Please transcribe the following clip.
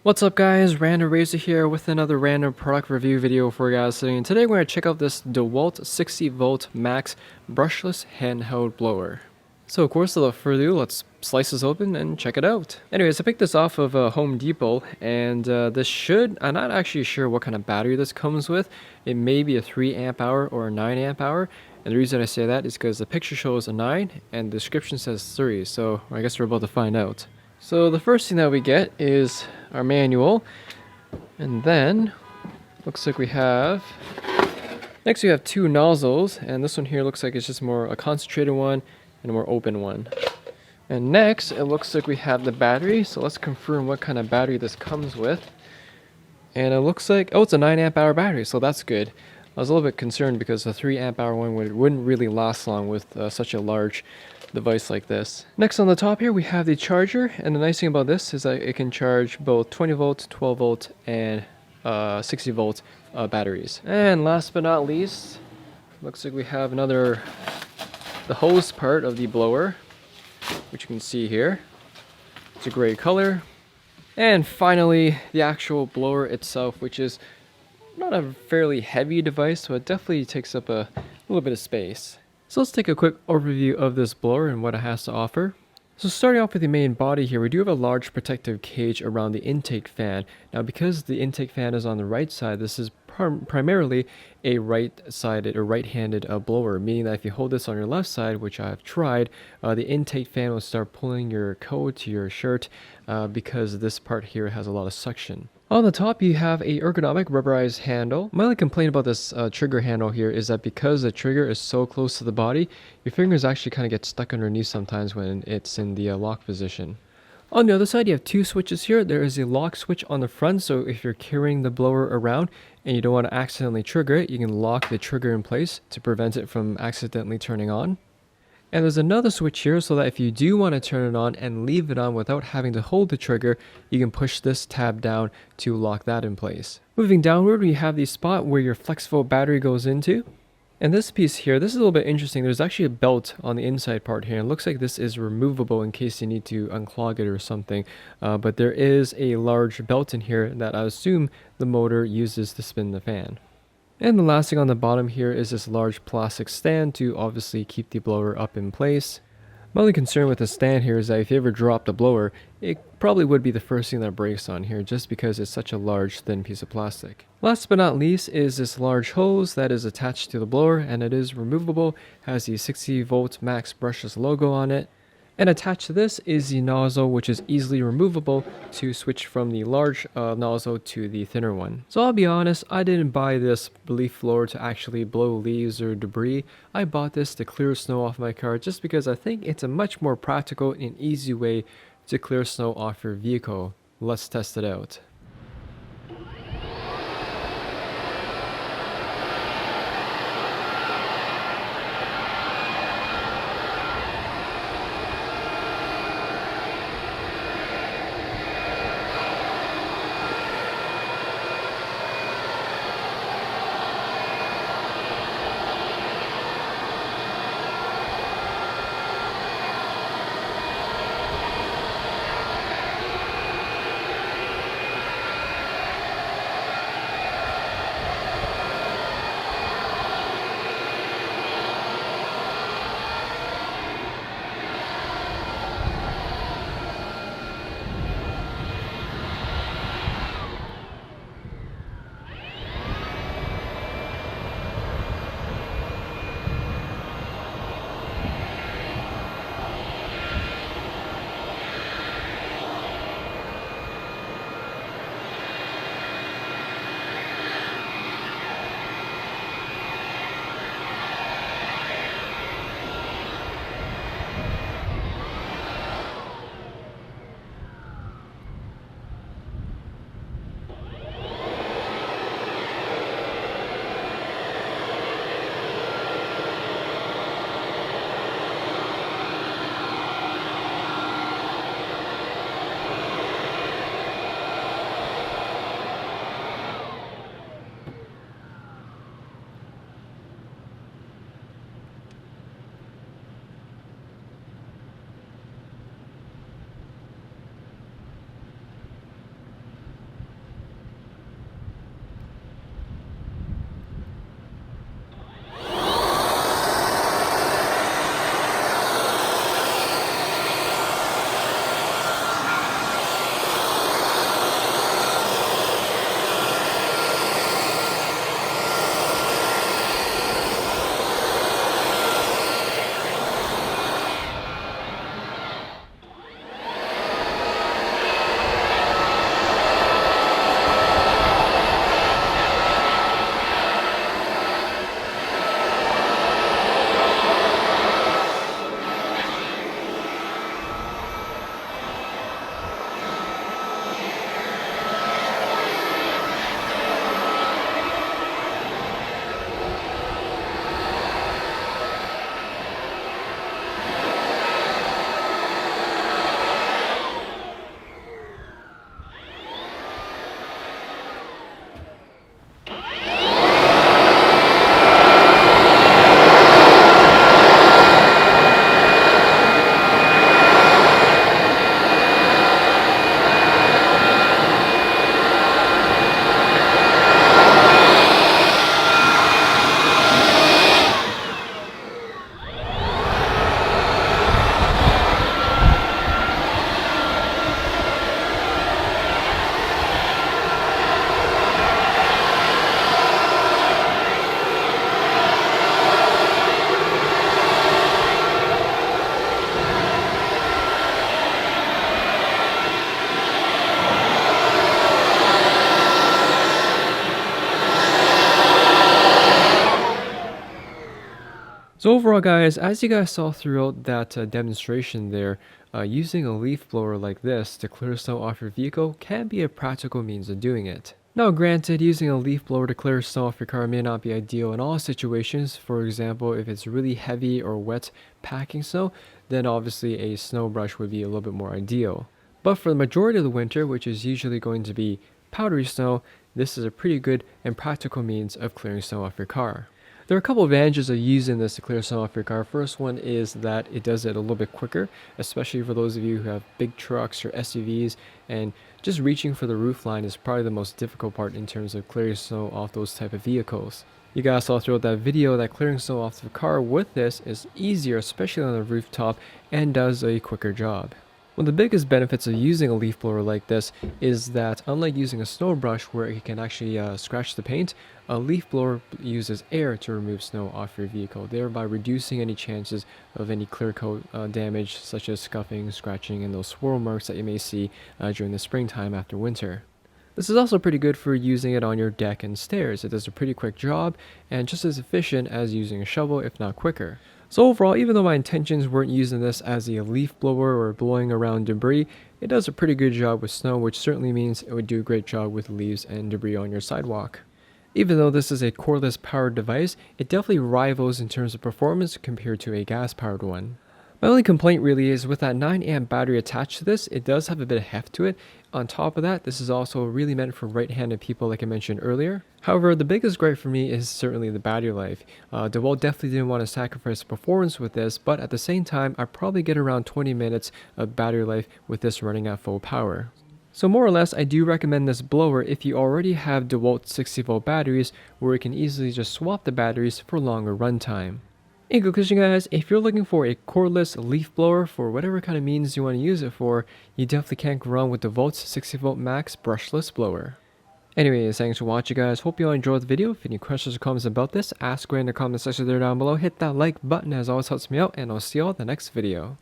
What's up guys, Random Razor here with another random product review video for you guys. And today we're going to check out this Dewalt 60V Max brushless handheld blower. So of course, without further ado, let's slice this open and check it out. Anyways, I picked this off of Home Depot, and this should, I'm not actually sure what kind of battery this comes with. It may be a 3 amp hour or a 9 amp hour. And the reason I say that is because the picture shows a 9 and the description says 3, so I guess we're about to find out. So the first thing that we get is our manual, and then looks like we have two nozzles, and this one here looks like it's just more a concentrated one and a more open one. And next it looks like we have the battery, so let's confirm what kind of battery this comes with. And it looks like, oh, it's a 9 amp hour battery, so that's good. I was a little bit concerned because a 3 amp hour one wouldn't really last long with such a large device like this. Next on the top here we have the charger, and the nice thing about this is that it can charge both 20 volt, 12 volt, and 60 volt batteries. And last but not least, looks like we have the hose part of the blower, which you can see here. It's a gray color. And finally, the actual blower itself, which is not a fairly heavy device, so it definitely takes up a little bit of space. So let's take a quick overview of this blower and what it has to offer. So starting off with the main body here, we do have a large protective cage around the intake fan. Now because the intake fan is on the right side, this is primarily a right-sided or right-handed blower, meaning that if you hold this on your left side, which I've tried, the intake fan will start pulling your coat to your shirt because this part here has a lot of suction. On the top, you have a ergonomic rubberized handle. My only complaint about this trigger handle here is that because the trigger is so close to the body, your fingers actually kind of get stuck underneath sometimes when it's in the lock position. On the other side, you have two switches here. There is a lock switch on the front, so if you're carrying the blower around and you don't want to accidentally trigger it, you can lock the trigger in place to prevent it from accidentally turning on. And there's another switch here so that if you do want to turn it on and leave it on without having to hold the trigger, you can push this tab down to lock that in place. Moving downward, we have the spot where your flexible battery goes into. And this piece here, this is a little bit interesting. There's actually a belt on the inside part here. It looks like this is removable in case you need to unclog it or something. But there is a large belt in here that I assume the motor uses to spin the fan. And the last thing on the bottom here is this large plastic stand to obviously keep the blower up in place. My only concern with the stand here is that if you ever drop the blower, it probably would be the first thing that breaks on here just because it's such a large thin piece of plastic. Last but not least is this large hose that is attached to the blower, and it is removable, has the 60V Max brushless logo on it. And attached to this is the nozzle, which is easily removable to switch from the large nozzle to the thinner one. So I'll be honest, I didn't buy this leaf blower to actually blow leaves or debris. I bought this to clear snow off my car just because I think it's a much more practical and easy way to clear snow off your vehicle. Let's test it out. So overall guys, as you guys saw throughout that demonstration there, using a leaf blower like this to clear snow off your vehicle can be a practical means of doing it. Now granted, using a leaf blower to clear snow off your car may not be ideal in all situations. For example, if it's really heavy or wet packing snow, then obviously a snow brush would be a little bit more ideal. But for the majority of the winter, which is usually going to be powdery snow, this is a pretty good and practical means of clearing snow off your car. There are a couple advantages of using this to clear snow off your car. First one is that it does it a little bit quicker, especially for those of you who have big trucks or SUVs, and just reaching for the roof line is probably the most difficult part in terms of clearing snow off those type of vehicles. You guys saw throughout that video that clearing snow off the car with this is easier, especially on the rooftop, and does a quicker job. One of the biggest benefits of using a leaf blower like this is that unlike using a snow brush where it can actually scratch the paint, a leaf blower uses air to remove snow off your vehicle, thereby reducing any chances of any clear coat damage such as scuffing, scratching, and those swirl marks that you may see during the springtime after winter. This is also pretty good for using it on your deck and stairs. It does a pretty quick job and just as efficient as using a shovel, if not quicker. So overall, even though my intentions weren't using this as a leaf blower or blowing around debris, it does a pretty good job with snow, which certainly means it would do a great job with leaves and debris on your sidewalk. Even though this is a cordless powered device, it definitely rivals in terms of performance compared to a gas powered one. My only complaint really is with that 9 amp battery attached to this, it does have a bit of heft to it. On top of that, this is also really meant for right-handed people like I mentioned earlier. However, the biggest gripe for me is certainly the battery life. Dewalt definitely didn't want to sacrifice performance with this, but at the same time, I probably get around 20 minutes of battery life with this running at full power. So more or less, I do recommend this blower if you already have Dewalt 60V batteries where you can easily just swap the batteries for longer runtime. In conclusion guys, if you're looking for a cordless leaf blower for whatever kind of means you want to use it for, you definitely can't go wrong with Dewalt 60V Max brushless blower. Anyways, thanks for watching guys, hope you all enjoyed the video. If you have any questions or comments about this, ask away in the comment section there down below. Hit that like button as always helps me out, and I'll see you all in the next video.